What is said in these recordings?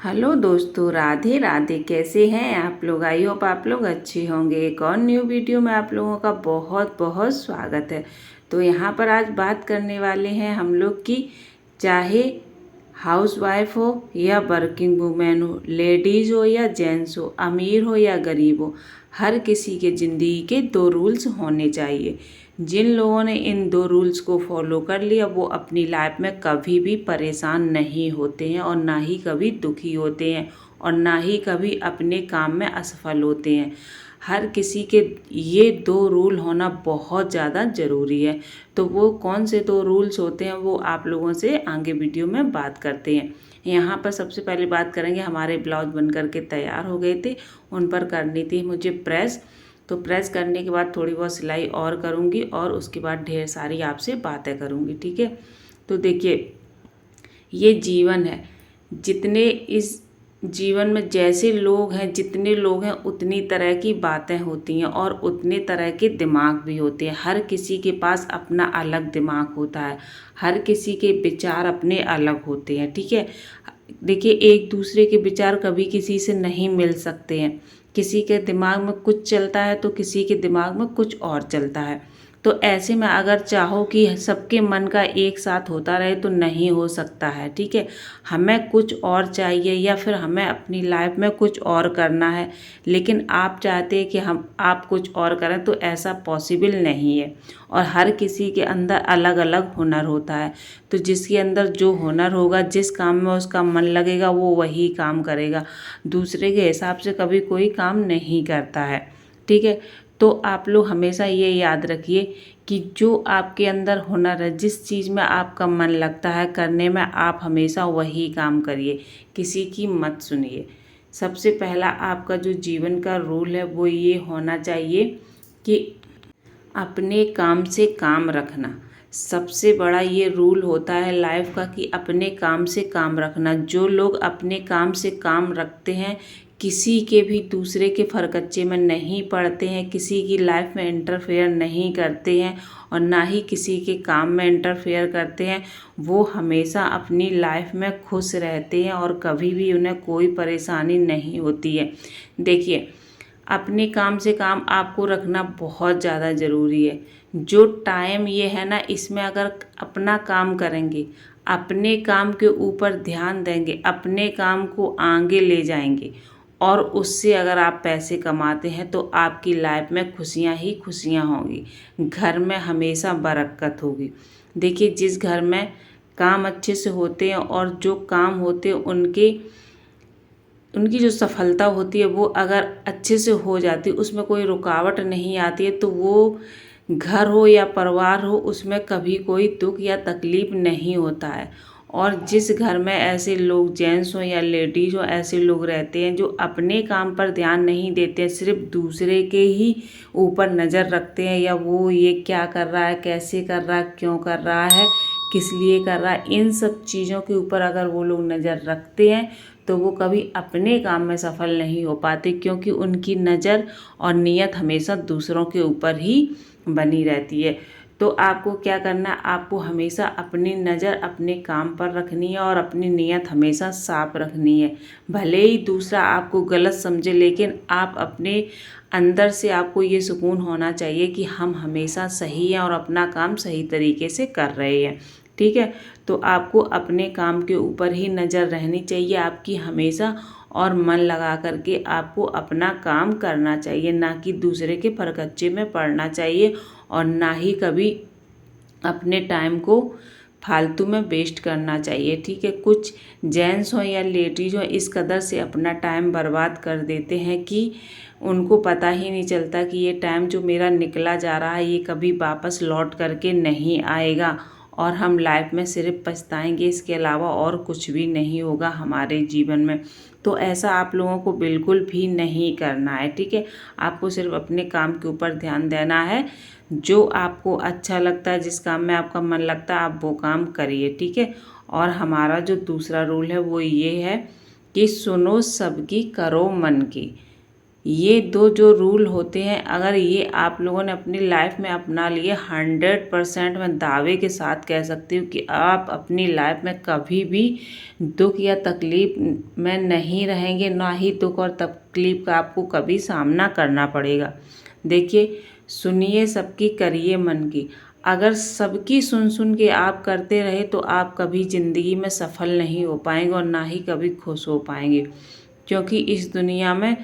Hello दोस्तों, राधे राधे। कैसे हैं आप लोग? आई होप आप लोग अच्छे होंगे। एक और न्यू वीडियो में आप लोगों का बहुत बहुत स्वागत है। तो यहाँ पर आज बात करने वाले हैं हम लोग की, चाहे हाउसवाइफ हो या वर्किंग वूमेन हो, लेडीज़ हो या जेंट्स हो, अमीर हो या गरीब हो, हर किसी के ज़िंदगी के दो रूल्स होने चाहिए। जिन लोगों ने इन दो रूल्स को फॉलो कर लिया वो अपनी लाइफ में कभी भी परेशान नहीं होते हैं और ना ही कभी दुखी होते हैं और ना ही कभी अपने काम में असफल होते हैं। हर किसी के ये दो रूल होना बहुत ज़्यादा ज़रूरी है। तो वो कौन से दो रूल्स होते हैं वो आप लोगों से आगे वीडियो में बात करते हैं। यहाँ पर सबसे पहले बात करेंगे, हमारे ब्लाउज बन करके तैयार हो गए थे, उन पर करनी थी मुझे प्रेस। तो प्रेस करने के बाद थोड़ी बहुत सिलाई और करूँगी और उसके बाद ढेर सारी आपसे बातें करूँगी, ठीक है। तो देखिए, ये जीवन है, जितने इस जीवन में जैसे लोग हैं, जितने लोग हैं उतनी तरह की बातें होती हैं और उतने तरह के दिमाग भी होते हैं। हर किसी के पास अपना अलग दिमाग होता है, हर किसी के विचार अपने अलग होते हैं, ठीक है। देखिए, एक दूसरे के विचार कभी किसी से नहीं मिल सकते हैं। किसी के दिमाग में कुछ चलता है तो किसी के दिमाग में कुछ और चलता है। तो ऐसे में अगर चाहो कि सबके मन का एक साथ होता रहे तो नहीं हो सकता है, ठीक है। हमें कुछ और चाहिए या फिर हमें अपनी लाइफ में कुछ और करना है, लेकिन आप चाहते हैं कि आप कुछ और करें, तो ऐसा पॉसिबल नहीं है। और हर किसी के अंदर अलग अलग हुनर होता है। तो जिसके अंदर जो हुनर होगा, जिस काम में उसका मन लगेगा, वो वही काम करेगा। दूसरे के हिसाब से कभी कोई काम नहीं करता है, ठीक है। तो आप लोग हमेशा ये याद रखिए कि जो आपके अंदर हुनर है, जिस चीज़ में आपका मन लगता है करने में, आप हमेशा वही काम करिए, किसी की मत सुनिए। सबसे पहला आपका जो जीवन का रूल है वो ये होना चाहिए कि अपने काम से काम रखना। सबसे बड़ा ये रूल होता है लाइफ का कि अपने काम से काम रखना। जो लोग अपने काम से काम रखते हैं, किसी के भी दूसरे के फरकच्चे में नहीं पड़ते हैं, किसी की लाइफ में इंटरफेयर नहीं करते हैं और ना ही किसी के काम में इंटरफेयर करते हैं, वो हमेशा अपनी लाइफ में खुश रहते हैं और कभी भी उन्हें कोई परेशानी नहीं होती है। देखिए, अपने काम से काम आपको रखना बहुत ज़्यादा ज़रूरी है। जो टाइम ये है ना, इसमें अगर अपना काम करेंगे, अपने काम के ऊपर ध्यान देंगे, अपने काम को आगे ले जाएंगे और उससे अगर आप पैसे कमाते हैं तो आपकी लाइफ में खुशियाँ ही खुशियाँ होंगी। घर में हमेशा बरकत होगी। देखिए, जिस घर में काम अच्छे से होते हैं और जो काम होते हैं उनकी जो सफलता होती है वो अगर अच्छे से हो जाती है, उसमें कोई रुकावट नहीं आती है, तो वो घर हो या परिवार हो, उसमें कभी कोई दुख या तकलीफ़ नहीं होता है। और जिस घर में ऐसे लोग, जेंट्स हो या लेडीज़ हो, ऐसे लोग रहते हैं जो अपने काम पर ध्यान नहीं देते हैं, सिर्फ दूसरे के ही ऊपर नज़र रखते हैं, या वो ये क्या कर रहा है, कैसे कर रहा है, क्यों कर रहा है, किस लिए कर रहा है, इन सब चीज़ों के ऊपर अगर वो लोग नज़र रखते हैं तो वो कभी अपने काम में सफल नहीं हो पाते, क्योंकि उनकी नज़र और नीयत हमेशा दूसरों के ऊपर ही बनी रहती है। तो आपको क्या करना है, आपको हमेशा अपनी नज़र अपने काम पर रखनी है और अपनी नीयत हमेशा साफ रखनी है। भले ही दूसरा आपको गलत समझे, लेकिन आप अपने अंदर से आपको ये सुकून होना चाहिए कि हम हमेशा सही हैं और अपना काम सही तरीके से कर रहे हैं, ठीक है। तो आपको अपने काम के ऊपर ही नज़र रहनी चाहिए आपकी हमेशा, और मन लगा करके आपको अपना काम करना चाहिए, ना कि दूसरे के फरकच्चे में पड़ना चाहिए और ना ही कभी अपने टाइम को फालतू में वेस्ट करना चाहिए, ठीक है। कुछ जेंट्स हो या लेडीज हो, इस कदर से अपना टाइम बर्बाद कर देते हैं कि उनको पता ही नहीं चलता कि ये टाइम जो मेरा निकला जा रहा है ये कभी वापस लौट करके नहीं आएगा और हम लाइफ में सिर्फ पछताएंगे, इसके अलावा और कुछ भी नहीं होगा हमारे जीवन में। तो ऐसा आप लोगों को बिल्कुल भी नहीं करना है, ठीक है। आपको सिर्फ अपने काम के ऊपर ध्यान देना है। जो आपको अच्छा लगता है, जिस काम में आपका मन लगता है, आप वो काम करिए, ठीक है। और हमारा जो दूसरा रूल है वो ये है कि सुनो सबकी, करो मन की। ये दो जो रूल होते हैं, अगर ये आप लोगों ने अपनी लाइफ में अपना लिए, 100% मैं दावे के साथ कह सकती हूँ कि आप अपनी लाइफ में कभी भी दुख या तकलीफ में नहीं रहेंगे, ना ही दुख और तकलीफ का आपको कभी सामना करना पड़ेगा। देखिए, सुनिए सबकी, करिए मन की। अगर सबकी सुन सुन के आप करते रहे तो आप कभी ज़िंदगी में सफल नहीं हो पाएंगे और ना ही कभी खुश हो पाएंगे, क्योंकि इस दुनिया में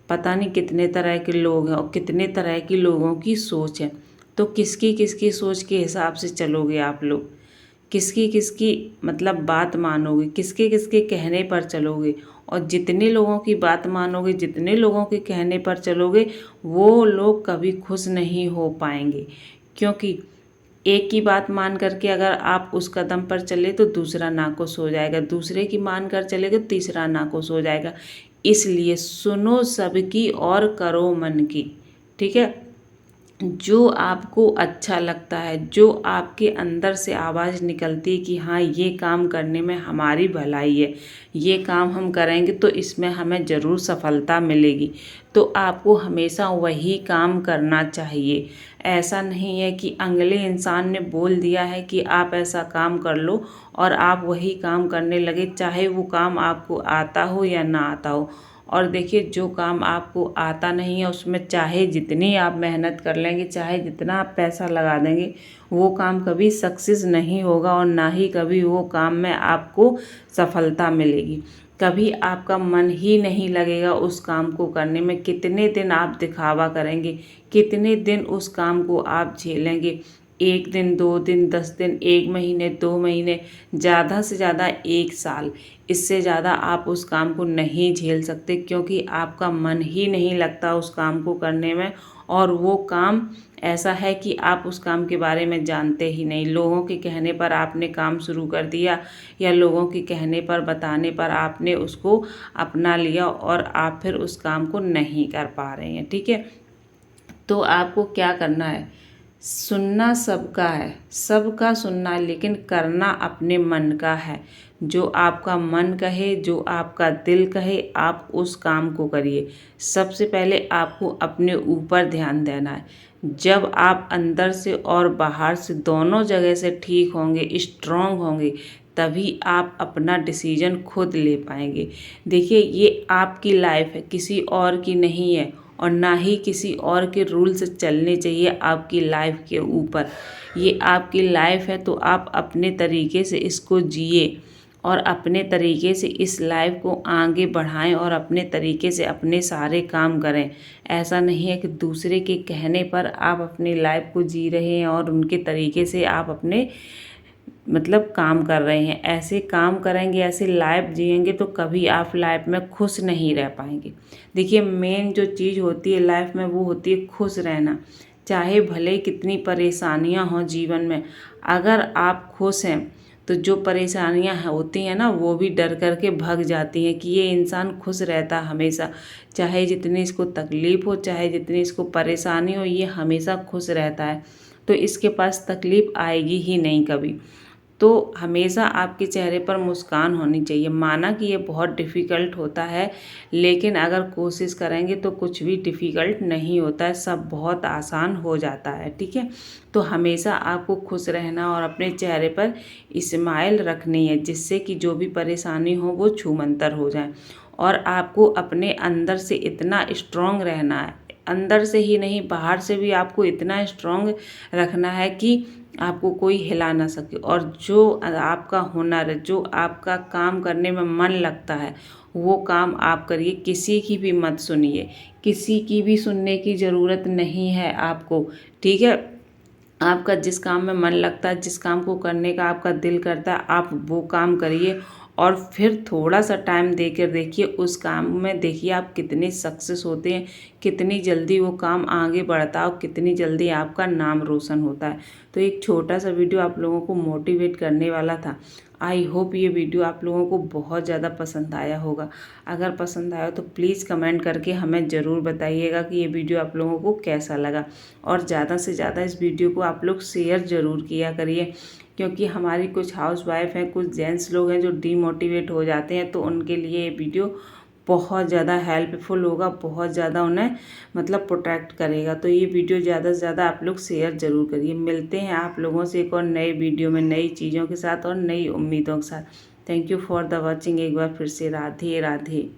पता नहीं कितने तरह के लोग हैं और कितने तरह की लोगों की सोच है। तो किसकी किसकी सोच के हिसाब से चलोगे आप लोग, किसकी किसकी मतलब बात मानोगे, किसके किसके कहने पर चलोगे। और जितने लोगों की बात मानोगे, जितने लोगों के कहने पर चलोगे, वो लोग कभी खुश नहीं हो पाएंगे। क्योंकि एक की बात मान करके अगर आप उस कदम पर चले तो दूसरा नाखुश हो जाएगा, दूसरे की मान कर चलेगा तो तीसरा नाखुश हो जाएगा। इसलिए सुनो सबकी और करो मन की। ठीक है, जो आपको अच्छा लगता है, जो आपके अंदर से आवाज़ निकलती है कि हाँ ये काम करने में हमारी भलाई है, ये काम हम करेंगे तो इसमें हमें ज़रूर सफलता मिलेगी, तो आपको हमेशा वही काम करना चाहिए। ऐसा नहीं है कि अगले इंसान ने बोल दिया है कि आप ऐसा काम कर लो और आप वही काम करने लगे, चाहे वो काम आपको आता हो या ना आता हो। और देखिए, जो काम आपको आता नहीं है उसमें चाहे जितनी आप मेहनत कर लेंगे, चाहे जितना आप पैसा लगा देंगे, वो काम कभी सक्सेस नहीं होगा और ना ही कभी वो काम में आपको सफलता मिलेगी। कभी आपका मन ही नहीं लगेगा उस काम को करने में। कितने दिन आप दिखावा करेंगे, कितने दिन उस काम को आप झेलेंगे, 1 दिन, 2 दिन, 10 दिन, 1 महीने, 2 महीने, ज़्यादा से ज़्यादा 1 साल। इससे ज़्यादा आप उस काम को नहीं झेल सकते, क्योंकि आपका मन ही नहीं लगता उस काम को करने में। और वो काम ऐसा है कि आप उस काम के बारे में जानते ही नहीं। लोगों के कहने पर आपने काम शुरू कर दिया या लोगों के कहने पर, बताने पर आपने उसको अपना लिया और आप फिर उस काम को नहीं कर पा रहे हैं। ठीक है, तो आपको क्या करना है, सुनना सबका है, सबका सुनना है, लेकिन करना अपने मन का है। जो आपका मन कहे, जो आपका दिल कहे, आप उस काम को करिए। सबसे पहले आपको अपने ऊपर ध्यान देना है। जब आप अंदर से और बाहर से दोनों जगह से ठीक होंगे, स्ट्रांग होंगे, तभी आप अपना डिसीजन खुद ले पाएंगे। देखिए, ये आपकी लाइफ है, किसी और की नहीं है, और ना ही किसी और के रूल से चलने चाहिए आपकी लाइफ के ऊपर। ये आपकी लाइफ है तो आप अपने तरीके से इसको जिए और अपने तरीके से इस लाइफ को आगे बढ़ाएं और अपने तरीके से अपने सारे काम करें। ऐसा नहीं है कि दूसरे के कहने पर आप अपनी लाइफ को जी रहे हैं और उनके तरीके से आप अपने मतलब काम कर रहे हैं। ऐसे काम करेंगे, ऐसे लाइफ जिएंगे तो कभी आप लाइफ में खुश नहीं रह पाएंगे। देखिए, मेन जो चीज़ होती है लाइफ में वो होती है खुश रहना। चाहे भले कितनी परेशानियां हों जीवन में, अगर आप खुश हैं तो जो परेशानियां होती हैं ना, वो भी डर कर के भग जाती हैं कि ये इंसान खुश रहता हमेशा। चाहे जितनी इसको तकलीफ़ हो, चाहे जितनी इसको परेशानी हो, ये हमेशा खुश रहता है, तो इसके पास तकलीफ़ आएगी ही नहीं कभी। तो हमेशा आपके चेहरे पर मुस्कान होनी चाहिए। माना कि ये बहुत डिफ़िकल्ट होता है, लेकिन अगर कोशिश करेंगे तो कुछ भी डिफ़िकल्ट नहीं होता है, सब बहुत आसान हो जाता है। ठीक है, तो हमेशा आपको खुश रहना और अपने चेहरे पर स्माइल रखनी है, जिससे कि जो भी परेशानी हो वो छूमंतर हो जाए। और आपको अपने अंदर से इतना स्ट्रॉन्ग रहना है, अंदर से ही नहीं बाहर से भी आपको इतना स्ट्रॉन्ग रखना है कि आपको कोई हिला ना सके। और जो आपका हुनर है, जो आपका काम करने में मन लगता है, वो काम आप करिए। किसी की भी मत सुनिए, किसी की भी सुनने की ज़रूरत नहीं है आपको। ठीक है, आपका जिस काम में मन लगता है, जिस काम को करने का आपका दिल करता है, आप वो काम करिए। और फिर थोड़ा सा टाइम देकर देखिए उस काम में, देखिए आप कितने सक्सेस होते हैं, कितनी जल्दी वो काम आगे बढ़ता है और कितनी जल्दी आपका नाम रोशन होता है। तो एक छोटा सा वीडियो आप लोगों को मोटिवेट करने वाला था। आई होप ये वीडियो आप लोगों को बहुत ज़्यादा पसंद आया होगा। अगर पसंद आया तो प्लीज़ कमेंट करके हमें ज़रूर बताइएगा कि ये वीडियो आप लोगों को कैसा लगा। और ज़्यादा से ज़्यादा इस वीडियो को आप लोग शेयर ज़रूर किया करिए, क्योंकि हमारी कुछ हाउस वाइफ हैं, कुछ जेंट्स लोग हैं जो डीमोटिवेट हो जाते हैं, तो उनके लिए ये वीडियो बहुत ज़्यादा हेल्पफुल होगा, बहुत ज़्यादा उन्हें मतलब प्रोटेक्ट करेगा। तो ये वीडियो ज़्यादा से ज़्यादा आप लोग शेयर ज़रूर करिए। मिलते हैं आप लोगों से एक और नए वीडियो में नई चीज़ों के साथ और नई उम्मीदों के साथ। Thank you for the watching. एक बार फिर से राधे राधे।